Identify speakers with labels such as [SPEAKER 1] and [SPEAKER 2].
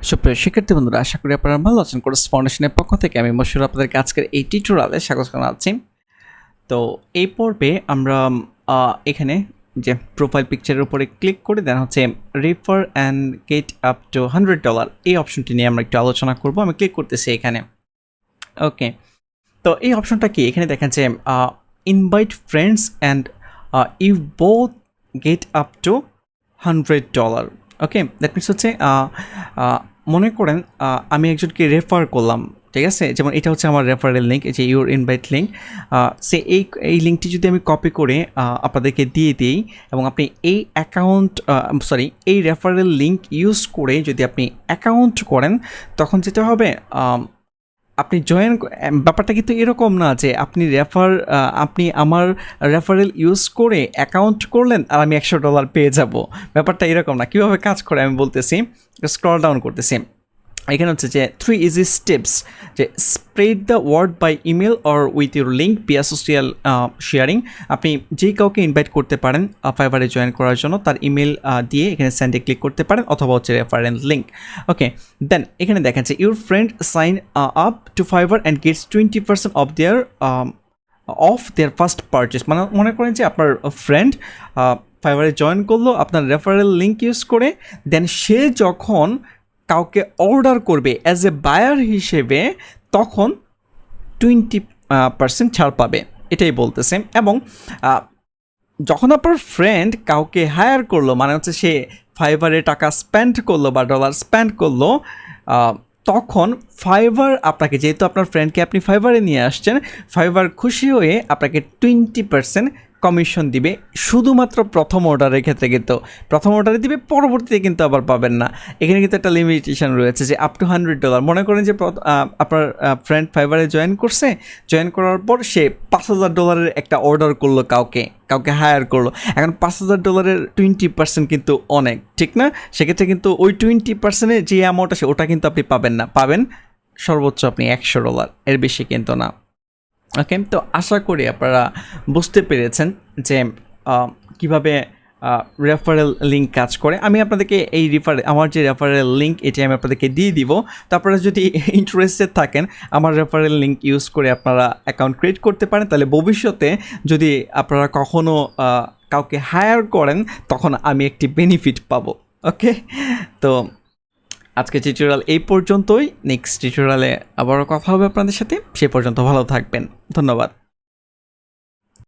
[SPEAKER 1] সুপ্রিয় শিক্ষার্থী বন্ধুরা, আশা করি আপনারা ভালো আছেন। কোর্স ফাউন্ডেশনের পক্ষ থেকে আমি মশিউর আপনাদেরকে আজকের এই টিউটোরিয়ালে স্বাগত জানাচ্ছি। তো এই পর্বে আমরা এখানে যে প্রোফাইল পিকচারের উপরে ক্লিক করে দেন হচ্ছে refer and get up to $100 এই অপশনটি নিয়ে আমরা একটু আলোচনা করব। আমি ক্লিক করতেছি এখানে। ওকে, তো এই অপশনটা কি, এখানে দেখেন যে invite friends and you both get up to $100। Okay, that means হচ্ছে মনে করেন আমি একজনকে রেফার করলাম, ঠিক আছে? যেমন এটা হচ্ছে আমার রেফারেল লিঙ্ক, যে ইউর ইনভাইট লিঙ্ক। সে এই লিঙ্কটি যদি আমি কপি করে আপনাদেরকে দিয়ে দিই এবং আপনি এই এই রেফারেল লিঙ্ক ইউজ করে যদি আপনি অ্যাকাউন্ট করেন, তখন যেটা হবে আপনি ব্যাপারটা কিন্তু এরকম না যে আপনি আমার রেফারেল ইউজ করে অ্যাকাউন্ট করলেন আর আমি $100 পেয়ে যাব। ব্যাপারটা এরকম না। কীভাবে কাজ করে আমি বলতেছি, স্ক্রল ডাউন করতেছি। এখানে হচ্ছে যে 3 ইজি স্টেপস, যে spread the word by email or with your link via social sharing. আপনি যে কাউকে ইনভাইট করতে পারেন ফাইবারে জয়েন করার জন্য, তার ইমেল দিয়ে এখানে সেন্ডে ক্লিক করতে পারেন, অথবা হচ্ছে রেফারেল লিঙ্ক। ওকে, দেন এখানে দেখেন যে your friend sign up to Fiverr and gets 20% off their first purchase. মানে মনে করেন যে আপনার ফ্রেন্ড ফাইবারে জয়েন করলো আপনার রেফারেল লিঙ্ক ইউজ করে, দেন সে যখন কাউকে অর্ডার করবে অ্যাজ এ বায়ার হিসেবে, তখন 20% ছাড় পাবে, এটাই বলতেছে। এবং যখন আপনার ফ্রেন্ড কাউকে হায়ার করলো, মানে হচ্ছে সে ফাইবারে টাকা স্পেন্ড করলো বা ডলার স্পেন্ড করলো, তখন ফাইবার আপনাকে, যেহেতু আপনার ফ্রেন্ডকে আপনি ফাইবারে নিয়ে আসছেন, ফাইবার খুশি হয়ে আপনাকে 20% কমিশন দিবে, শুধুমাত্র প্রথম অর্ডারের ক্ষেত্রে। কিন্তু প্রথম অর্ডারে দিবে, পরবর্তীতে কিন্তু আবার পাবেন না। এখানে কিন্তু একটা লিমিটেশন রয়েছে যে আপ টু $100। মনে করেন যে আপনার ফ্রেন্ড ফাইবারে জয়েন করার পর সে $5000 একটা অর্ডার করলো, কাউকে হায়ার করলো। এখন $5000 20% কিন্তু অনেক, ঠিক না? সেক্ষেত্রে কিন্তু ওই 20%-এর যে অ্যামাউন্ট আছে ওটা কিন্তু আপনি পাবেন না, পাবেন সর্বোচ্চ আপনি $100, এর বেশি কিন্তু না। ওকে, তো আশা করি আপনারা বুঝতে পেরেছেন যে কিভাবে রেফারেল লিঙ্ক কাজ করে। আমি আপনাদেরকে আমার যে রেফারেল লিঙ্ক এটি আমি আপনাদেরকে দিয়ে দিব। তো আপনারা যদি ইন্টারেস্টেড থাকেন আমার রেফারেল লিঙ্ক ইউজ করে আপনারা অ্যাকাউন্ট ক্রিয়েট করতে পারেন, তাহলে ভবিষ্যতে যদি আপনারা কখনও কাউকে হায়ার করেন, তখন আমি একটি বেনিফিট পাবো। ওকে, তো আজকে টিউটোরিয়াল এই পর্যন্তই। নেক্সট টিউটোরিয়ালে আবারও কথা হবে আপনাদের সাথে। সে পর্যন্ত ভালো থাকবেন। ধন্যবাদ।